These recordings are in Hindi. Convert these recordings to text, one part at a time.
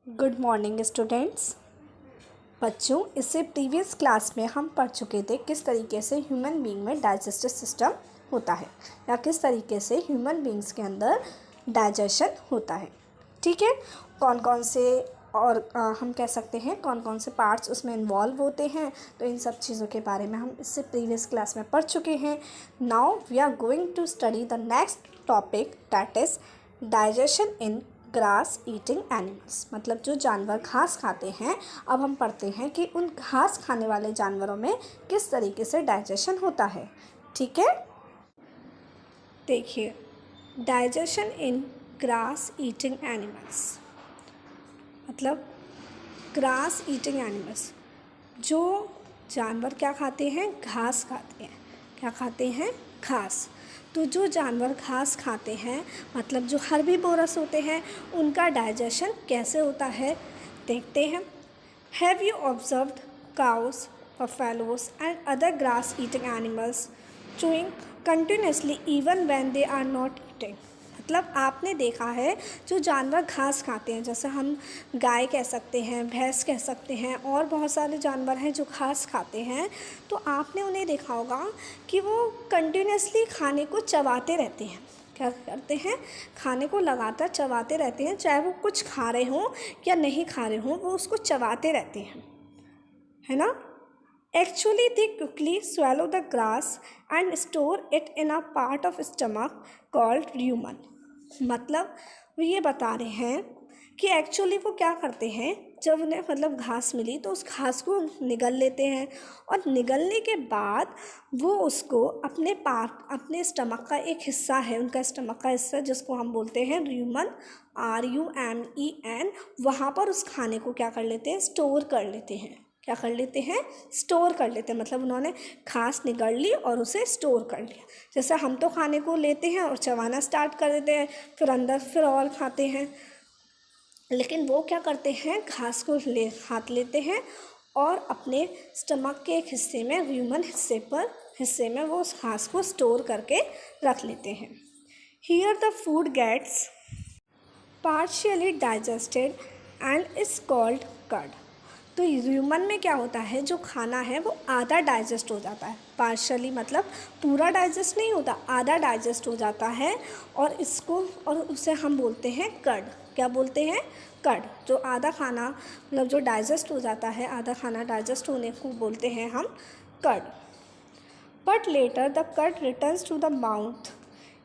Good morning students. बच्चों, इससे प्रीवियस क्लास में हम पढ़ चुके थे किस तरीके से ह्यूमन बीइंग में डाइजेस्टिव सिस्टम होता है या किस तरीके से ह्यूमन बीइंग्स के अंदर डाइजेशन होता है। ठीक है, कौन कौन से और हम कह सकते हैं कौन कौन से पार्ट्स उसमें इन्वॉल्व होते हैं। तो इन सब चीज़ों के बारे में हम इससे प्रीवियस क्लास में पढ़ चुके हैं। Now we are going to study the next topic, that is digestion in grass eating animals. मतलब जो जानवर घास खाते हैं, अब हम पढ़ते हैं कि उन घास खाने वाले जानवरों में किस तरीके से डाइजेशन होता है। ठीक है, देखिए, digestion in grass eating animals मतलब ग्रास ईटिंग एनिमल्स, जो जानवर क्या खाते हैं, घास खाते हैं। क्या खाते हैं? घास। तो जो जानवर घास खाते हैं, मतलब जो हर्बीवोरस होते हैं, उनका डाइजेशन कैसे होता है देखते हैं। Have you observed cows, buffaloes and other grass eating animals chewing continuously even when they are not eating. मतलब आपने देखा है जो जानवर घास खाते हैं, जैसे हम गाय कह सकते हैं, भैंस कह सकते हैं, और बहुत सारे जानवर हैं जो घास खाते हैं। तो आपने उन्हें देखा होगा कि वो कंटिन्यूसली खाने को चबाते रहते हैं। क्या करते हैं? खाने को लगातार चबाते रहते हैं, चाहे वो कुछ खा रहे हों या नहीं खा रहे हों, वो उसको चबाते रहते हैं, है ना। Actually, they quickly swallow the grass and store it in a part of stomach called rumen। मतलब वो ये बता रहे हैं कि एक्चुअली वो क्या करते हैं, जब उन्हें मतलब घास मिली तो उस घास को निगल लेते हैं, और निगलने के बाद वो उसको अपने स्टमक का एक हिस्सा है, उनका स्टमक का हिस्सा जिसको हम बोलते हैं रूमन, RUMEN, वहाँ पर उस खाने को क्या कर लेते हैं, स्टोर कर लेते हैं। क्या कर लेते हैं? स्टोर कर लेते हैं। मतलब उन्होंने घास निगल ली और उसे स्टोर कर लिया। जैसे हम तो खाने को लेते हैं और चबाना स्टार्ट कर देते हैं, फिर अंदर फिर और खाते हैं, लेकिन वो क्या करते हैं, घास को हाथ लेते हैं और अपने स्टमक के एक हिस्से में, ह्यूमन हिस्से में वो उस घास को स्टोर करके रख लेते हैं। Here the food gets partially digested and is called curd. तो ह्यूमन में क्या होता है, जो खाना है वो आधा डाइजेस्ट हो जाता है। पार्शली मतलब पूरा डाइजेस्ट नहीं होता, आधा डाइजेस्ट हो जाता है, और उसे हम बोलते हैं कर्ड। क्या बोलते हैं? कर्ड। जो आधा खाना मतलब जो डाइजेस्ट हो जाता है, आधा खाना डाइजेस्ट होने को बोलते हैं हम curd. But later the curd returns to the mouth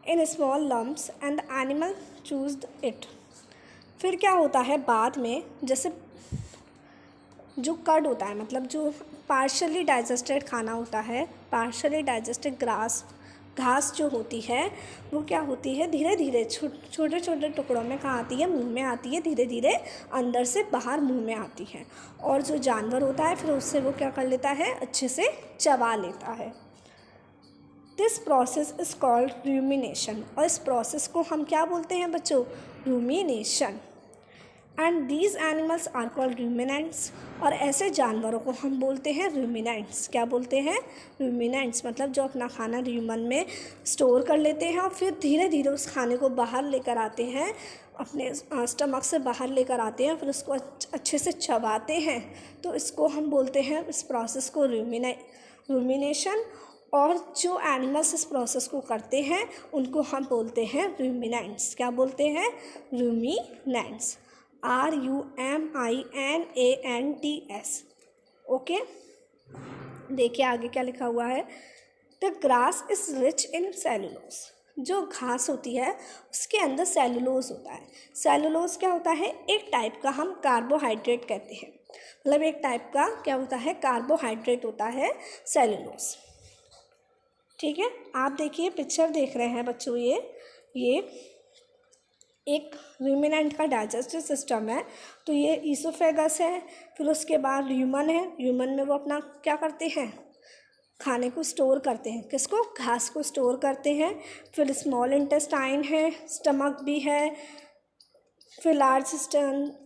in small lumps and the animal chews it. फिर क्या होता है बाद में, जैसे जो कर्ड होता है, मतलब जो पार्शली डाइजेस्टेड खाना होता है, पार्शली डाइजेस्टेड घास जो होती है, वो क्या होती है, धीरे धीरे छोटे छोटे टुकड़ों में कहाँ आती है, मुंह में आती है, धीरे धीरे अंदर से बाहर मुंह में आती है, और जो जानवर होता है फिर उससे वो क्या कर लेता है, अच्छे से चबा लेता है। This process is called rumination. और इस प्रोसेस को हम क्या बोलते हैं बच्चों? Rumination. And these animals are called ruminants. और ऐसे जानवरों को हम बोलते हैं रूमिनेंट्स। क्या बोलते हैं? रूमिनेंट्स। मतलब जो अपना खाना रूमन में स्टोर कर लेते हैं और फिर धीरे धीरे उस खाने को बाहर लेकर आते हैं, अपने स्टमक से बाहर लेकर आते हैं, फिर उसको अच्छे से चबाते हैं। तो इसको हम बोलते हैं, इस प्रोसेस को रूमिनेशन। और जो एनिमल्स इस प्रोसेस को करते हैं उनको हम बोलते हैं रूमिनेंट्स। क्या बोलते हैं? रूमिनेंट्स। RUMINANTS। ओके, देखिए आगे क्या लिखा हुआ है। The grass is rich in cellulose. जो घास होती है उसके अंदर सेलुलोज होता है। सेलुलोज क्या होता है? एक टाइप का हम कार्बोहाइड्रेट कहते हैं। मतलब एक टाइप का क्या होता है? कार्बोहाइड्रेट होता है सेलुलोज। ठीक है, आप देखिए पिक्चर देख रहे हैं बच्चों, ये एक रूमिनेंट का डाइजेस्टिव सिस्टम है। तो ये ईसोफेगस है, फिर उसके बाद ह्यूमन है। ह्यूमन में वो अपना क्या करते हैं, खाने को स्टोर करते हैं। किसको? घास को स्टोर करते हैं। फिर स्मॉल इंटेस्टाइन है, स्टमक भी है, फिर लार्ज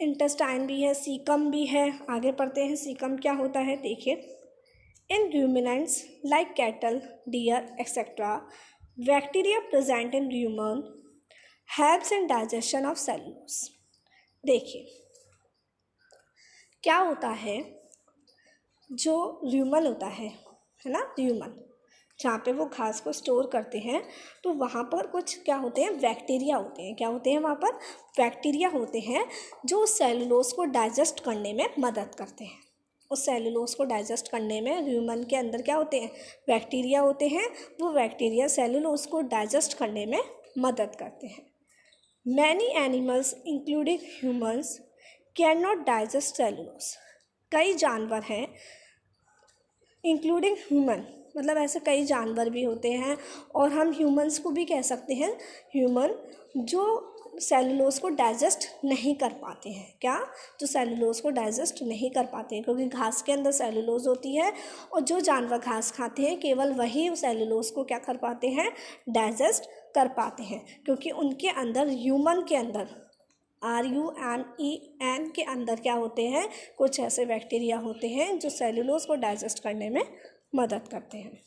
इंटेस्टाइन भी है, सीकम भी है। आगे पढ़ते हैं सीकम क्या होता है, देखिए। In ruminants like cattle, deer etcetera, bacteria present in rumen helps in digestion of cellulose. देखिए, क्या होता है, जो ल्यूमन होता है ना, ल्यूमन जहाँ पे वो घास को स्टोर करते हैं, तो वहाँ पर कुछ क्या होते हैं, बैक्टीरिया होते हैं। क्या होते हैं वहाँ पर, बैक्टीरिया होते हैं जो सेलुलोज को डाइजेस्ट करने में मदद करते हैं। उस सेलुलोज को डाइजेस्ट करने में ल्यूमन के अंदर क्या होते हैं, बैक्टीरिया होते हैं। वो बैक्टीरिया सेलुलोज को डाइजेस्ट करने में मदद करते हैं। Many animals including humans can not digest cellulose. कई जानवर हैं, इंक्लूडिंग ह्यूमन, मतलब ऐसे कई जानवर भी होते हैं, और हम ह्यूमंस को भी कह सकते हैं, ह्यूमन जो सेलुलोज को डाइजेस्ट नहीं कर पाते हैं। क्या, जो सेलुलोज को डाइजेस्ट नहीं कर पाते हैं, क्योंकि घास के अंदर सेलुलोज होती है, और जो जानवर घास खाते हैं केवल वही उस सेलुलोज को क्या कर पाते हैं, डाइजेस्ट कर पाते हैं, क्योंकि उनके अंदर, ह्यूमन के अंदर, RUMEN के अंदर क्या होते हैं, कुछ ऐसे बैक्टीरिया होते हैं जो सेलुलोज को डाइजेस्ट करने में मदद करते हैं।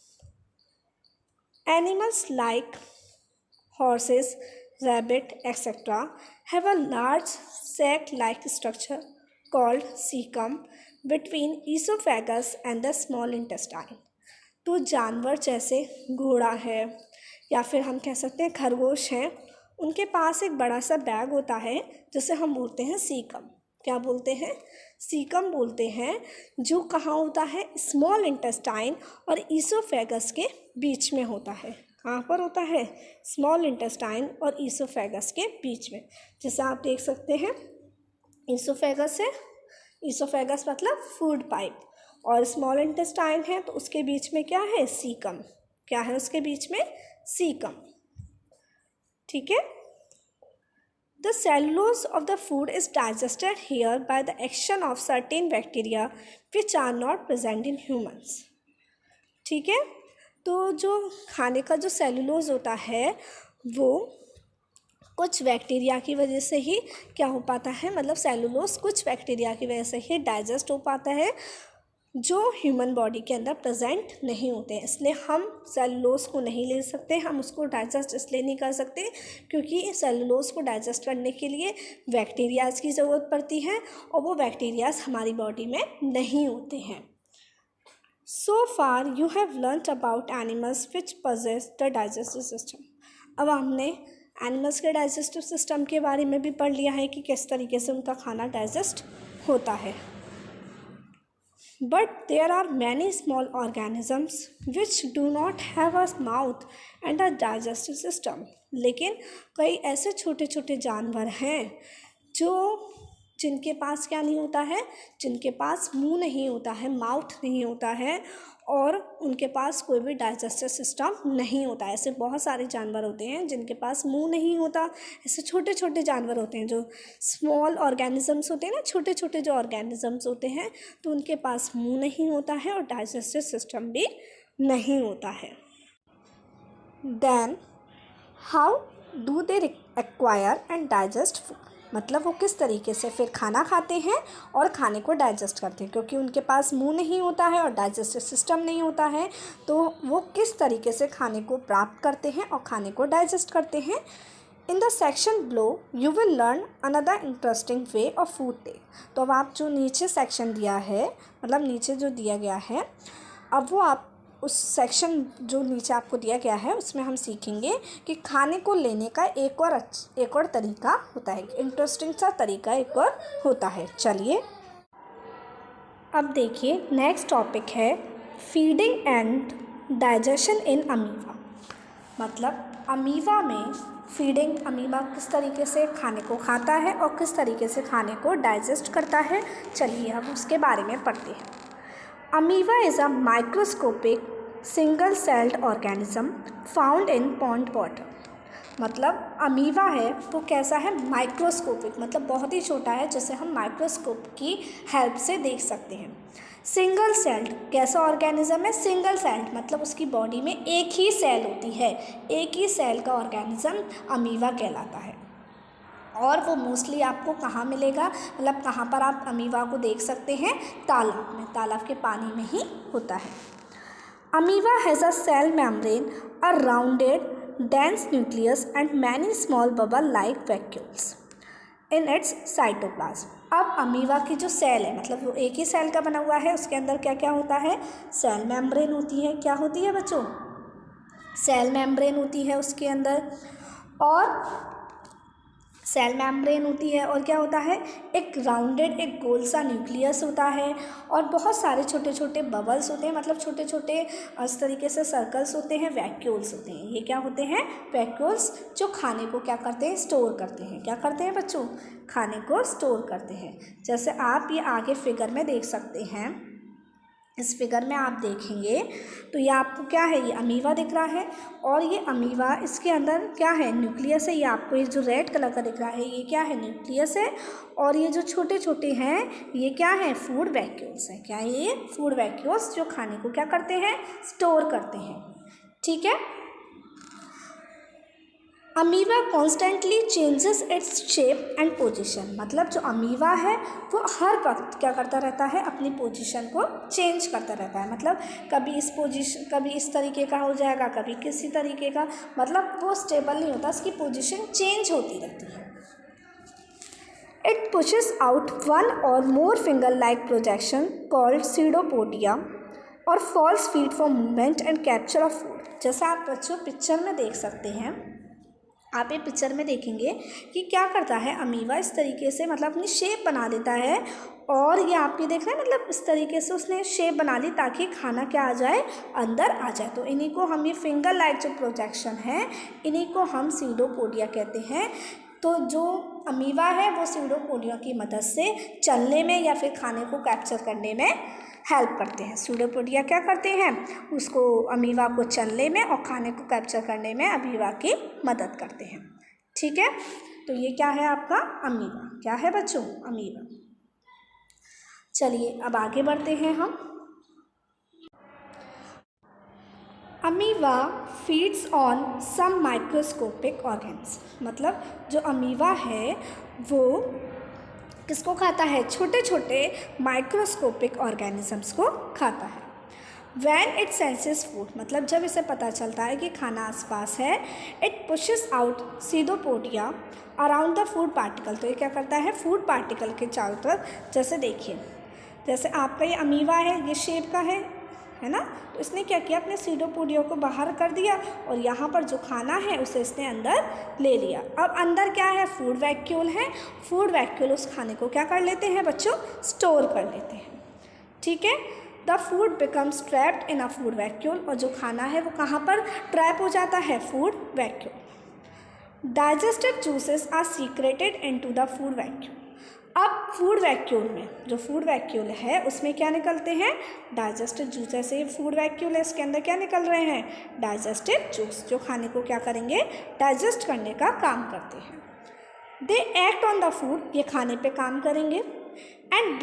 Animals like horses, rabbit etcetera have a large sac like structure called caecum between oesophagus and the small intestine. तो जानवर जैसे घोड़ा है, या फिर हम कह सकते हैं खरगोश हैं, उनके पास एक बड़ा सा बैग होता है जिसे हम बोलते हैं सीकम। क्या बोलते हैं, सीकम बोलते हैं, जो कहाँ होता है, स्मॉल इंटेस्टाइन और ईसोफेगस के बीच में होता है। कहाँ पर होता है, स्मॉल इंटेस्टाइन और ईसोफेगस के बीच में। जैसे आप देख सकते हैं, ईसोफेगस है, ईसोफेगस मतलब फूड पाइप, और स्मॉल इंटेस्टाइन है तो उसके बीच में क्या है, सीकम। क्या है उसके बीच में, सीकम। ठीक है। The cellulose of the food is digested here by the action of certain bacteria which are not present in humans. ठीक है। तो जो खाने का जो सेलुलोज होता है वो कुछ बैक्टीरिया की वजह से ही क्या हो पाता है, मतलब सेलुलोज कुछ बैक्टीरिया की वजह से ही डाइजेस्ट हो पाता है, जो ह्यूमन बॉडी के अंदर प्रेजेंट नहीं होते हैं। इसलिए हम सेलुलोज को नहीं ले सकते, हम उसको डाइजेस्ट इसलिए नहीं कर सकते क्योंकि सेलुलोज को डाइजेस्ट करने के लिए बैक्टीरियाज की ज़रूरत पड़ती है, और वो बैक्टीरियाज हमारी बॉडी में नहीं होते हैं। So far you have learned about animals which possess the digestive system. अब हमने एनिमल्स के डाइजेस्टिव सिस्टम के बारे में भी पढ़ लिया है कि किस तरीके से उनका खाना डाइजेस्ट होता है। But there are many small organisms which do not have a mouth and a digestive system. लेकिन कई ऐसे छोटे छोटे जानवर हैं जो जिनके पास क्या नहीं होता है, जिनके पास मुंह नहीं होता है, माउथ नहीं होता है, और उनके पास कोई भी डाइजेस्टिव सिस्टम नहीं होता है। ऐसे बहुत सारे जानवर होते हैं जिनके पास मुंह नहीं होता। ऐसे छोटे छोटे जानवर होते हैं जो स्मॉल ऑर्गेनिजम्स होते हैं ना, छोटे छोटे जो ऑर्गेनिजम्स होते हैं, तो उनके पास मुंह नहीं होता है और डाइजेस्टिव सिस्टम भी नहीं होता है। Then how do they acquire and digest food, मतलब वो किस तरीके से फिर खाना खाते हैं और खाने को डाइजेस्ट करते हैं, क्योंकि उनके पास मुंह नहीं होता है और डाइजेस्टिव सिस्टम नहीं होता है, तो वो किस तरीके से खाने को प्राप्त करते हैं और खाने को डाइजेस्ट करते हैं। In the section below you will learn another interesting way of food take. तो अब आप जो नीचे सेक्शन दिया है, मतलब नीचे जो दिया गया है, अब वो आप उस सेक्शन जो नीचे आपको दिया गया है उसमें हम सीखेंगे कि खाने को लेने का एक और तरीका होता है, इंटरेस्टिंग सा तरीका एक और होता है। चलिए अब देखिए, नेक्स्ट टॉपिक है feeding and digestion in amoeba. मतलब अमीबा में फीडिंग, अमीबा किस तरीके से खाने को खाता है और किस तरीके से खाने को डाइजेस्ट करता है। चलिए हम उसके बारे में पढ़ते हैं। Amoeba is a microscopic single-celled organism found in pond water. मतलब अमीबा है वो कैसा है, माइक्रोस्कोपिक, मतलब बहुत ही छोटा है, जिसे हम माइक्रोस्कोप की हेल्प से देख सकते हैं। सिंगल सेल्ड कैसा ऑर्गेनिज्म है, सिंगल सेल्ड मतलब उसकी बॉडी में एक ही सेल होती है, एक ही सेल का ऑर्गेनिज्म अमीबा कहलाता है। और वो मोस्टली आपको कहाँ मिलेगा, मतलब कहाँ पर आप अमीबा को देख सकते हैं, तालाब में, तालाब के पानी में ही होता है। Amoeba has a cell membrane, a rounded dense nucleus and many small bubble like vacuoles in its cytoplasm. अब अमीबा की जो सेल है, मतलब वो एक ही सेल का बना हुआ है, उसके अंदर क्या क्या होता है, सेल मेम्ब्रेन होती है। क्या होती है बच्चों, सेल मेम्ब्रेन होती है उसके अंदर, और सेल मेम्ब्रेन होती है, और क्या होता है, एक राउंडेड, एक गोल सा न्यूक्लियस होता है, और बहुत सारे छोटे छोटे बबल्स होते हैं, मतलब छोटे छोटे इस तरीके से सर्कल्स होते हैं, वैक्यूल्स होते हैं। ये क्या होते हैं, वैक्यूल्स, जो खाने को क्या करते हैं, स्टोर करते हैं। क्या करते हैं बच्चों, खाने को स्टोर करते हैं। जैसे आप ये आगे फिगर में देख सकते हैं, इस फिगर में आप देखेंगे तो ये आपको क्या है, ये अमीबा दिख रहा है, और ये अमीबा, इसके अंदर क्या है, न्यूक्लियस है। ये आपको ये जो रेड कलर का दिख रहा है, ये क्या है, न्यूक्लियस है, और ये जो छोटे छोटे हैं, ये क्या है, फूड वैक्यूल्स हैं। क्या है ये, फूड वैक्यूल्स, जो खाने को क्या करते हैं, स्टोर करते हैं। ठीक है। Amoeba constantly changes its shape and position, मतलब जो अमीबा है वो हर वक्त क्या करता रहता है, अपनी पोजीशन को चेंज करता रहता है। मतलब कभी इस पोजीशन, कभी इस तरीके का हो जाएगा, कभी किसी तरीके का, मतलब वो स्टेबल नहीं होता, उसकी पोजीशन चेंज होती रहती है। It pushes out one or more finger like projection called pseudopodia or false feet for movement and capture of food. जैसा आप बच्चों पिक्चर में देख सकते हैं, आप ये पिक्चर में देखेंगे कि क्या करता है अमीबा, इस तरीके से मतलब अपनी शेप बना लेता है, और ये आप ये देख रहे हैं, मतलब इस तरीके से उसने शेप बना ली ताकि खाना क्या आ जाए, अंदर आ जाए। तो इन्हीं को हम, ये फिंगर लाइक जो प्रोजेक्शन है, इन्हीं को हम सीडोपोडिया कहते हैं। तो जो अमीबा है वो सीडोपोडिया की मदद से चलने में या फिर खाने को कैप्चर करने में हेल्प करते हैं। सीडोपोडिया क्या करते हैं, उसको, अमीबा को चलने में और खाने को कैप्चर करने में अमीबा की मदद करते हैं। ठीक है। तो ये क्या है आपका अमीबा, क्या है बच्चों, अमीबा। चलिए अब आगे बढ़ते हैं हम। Amoeba feeds on some microscopic organs, मतलब जो अमीबा है वो किसको खाता है, छोटे छोटे माइक्रोस्कोपिक ऑर्गेनिजम्स को खाता है। वैन इट सेंसेस फूड, मतलब जब इसे पता चलता है कि खाना आसपास है, it pushes out pseudopodia around the food particle. तो ये क्या करता है, फूड पार्टिकल के चारों तरफ, जैसे देखिए, जैसे आपका ये अमीबा है, ये शेप का है ना, तो इसने क्या किया, अपने सीडोपोडिया को बाहर कर दिया, और यहाँ पर जो खाना है उसे इसने अंदर ले लिया। अब अंदर क्या है, फूड वैक्यूल है, फूड वैक्यूल उस खाने को क्या कर लेते हैं बच्चों, स्टोर कर लेते हैं। ठीक है। The food becomes trapped in a food vacuole, और जो खाना है वो कहाँ पर ट्रैप हो जाता है, food vacuole. Digested juices are secreted into the food vacuole. अब फूड वैक्यूल में, जो फूड वैक्यूल है उसमें क्या निकलते हैं, डाइजेस्टेड जूस। जैसे फूड वैक्यूल है, इसके अंदर क्या निकल रहे हैं, डाइजेस्टेड जूस, जो खाने को क्या करेंगे, डाइजेस्ट करने का काम करते हैं। They act on the food, ये खाने पे काम करेंगे, and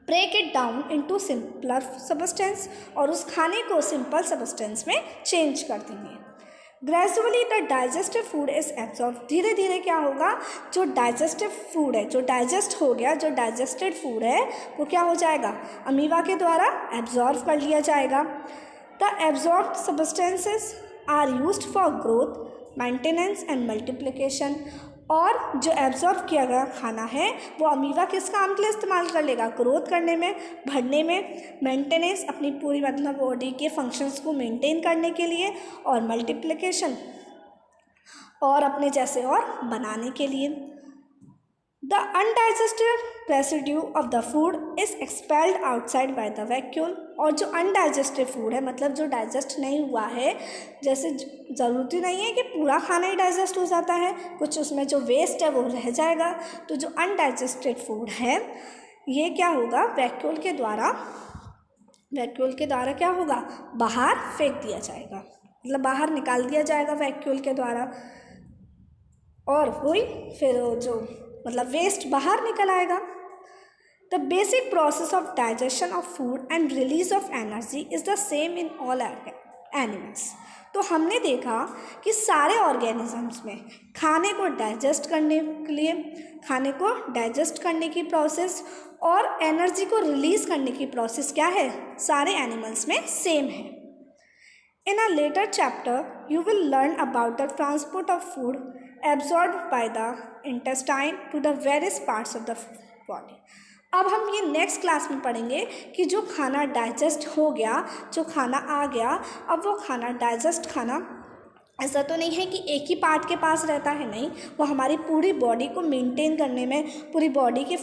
break it down into simpler substance, और उस खाने को सिंपल सबस्टेंस में चेंज कर देंगे। Gradually the digestive food is absorb, धीरे धीरे क्या होगा, जो डाइजेस्टिव फूड है, जो डाइजेस्ट हो गया, जो डाइजेस्टेड फूड है वो क्या हो जाएगा, अमीबा के द्वारा एब्जॉर्ब कर लिया जाएगा। The absorbed substances are used for growth, maintenance and multiplication, और जो एब्जॉर्ब किया गया खाना है वो अमीबा किस काम के लिए इस्तेमाल कर लेगा, ग्रोथ करने में, बढ़ने में, मेंटेनेंस, अपनी पूरी मतलब बॉडी के फंक्शंस को मेंटेन करने के लिए, और मल्टीप्लिकेशन, और अपने जैसे और बनाने के लिए। The undigested residue of the food is expelled outside by the vacuole, और जो अनडाइजेस्टेड फूड है, मतलब जो डाइजेस्ट नहीं हुआ है, जैसे ज़रूरी नहीं है कि पूरा खाना ही डाइजेस्ट हो जाता है, कुछ उसमें जो वेस्ट है वो रह जाएगा। तो जो अनडाइजेस्टेड फूड है ये क्या होगा, वैक्यूल के द्वारा क्या होगा, बाहर फेंक दिया जाएगा, मतलब बाहर निकाल दिया जाएगा वैक्यूल के द्वारा, और वही फिर जो मतलब वेस्ट बाहर निकल आएगा। The basic process of digestion of food and release of energy is the same in all animals. तो हमने देखा कि सारे ऑर्गेनिजम्स में खाने को डाइजेस्ट करने के लिए, खाने को डाइजेस्ट करने की प्रोसेस और एनर्जी को रिलीज करने की प्रोसेस क्या है, सारे एनिमल्स में सेम है। In a later chapter, you will learn about the transport of food absorb by the intestine to the various parts of the body. अब हम ये नेक्स्ट क्लास में पढ़ेंगे कि जो खाना डाइजेस्ट हो गया, जो खाना आ गया, अब वो खाना डाइजेस्ट खाना ऐसा तो नहीं है कि एक ही पार्ट के पास रहता है, नहीं, वो हमारी पूरी बॉडी को मेंटेन करने में, पूरी बॉडी के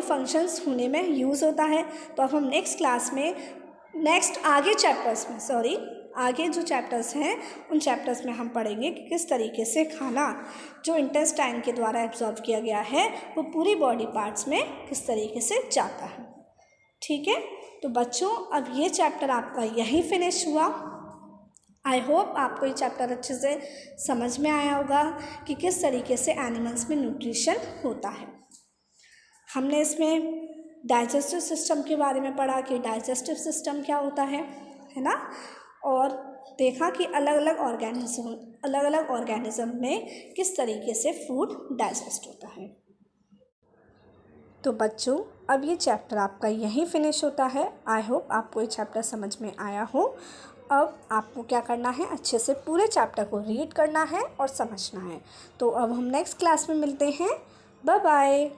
फंक्शंस होने में यूज़ होता है। तो अब हम नेक्स्ट क्लास में आगे जो चैप्टर्स हैं उन चैप्टर्स में हम पढ़ेंगे कि किस तरीके से खाना जो इंटेस्टाइन के द्वारा एब्जॉर्ब किया गया है वो पूरी बॉडी पार्ट्स में किस तरीके से जाता है। ठीक है, तो बच्चों अब ये चैप्टर आपका यहीं फिनिश हुआ। आई होप आपको ये चैप्टर अच्छे से समझ में आया होगा कि किस तरीके से एनिमल्स में न्यूट्रिशन होता है। हमने इसमें डाइजेस्टिव सिस्टम के बारे में पढ़ा कि डाइजेस्टिव सिस्टम क्या होता है ना, और देखा कि अलग अलग ऑर्गेनिज्म में किस तरीके से फूड डाइजेस्ट होता है। तो बच्चों अब ये चैप्टर आपका यहीं फिनिश होता है। आई होप आपको ये चैप्टर समझ में आया हो। अब आपको क्या करना है, अच्छे से पूरे चैप्टर को रीड करना है और समझना है। तो अब हम नेक्स्ट क्लास में मिलते हैं। Bye bye.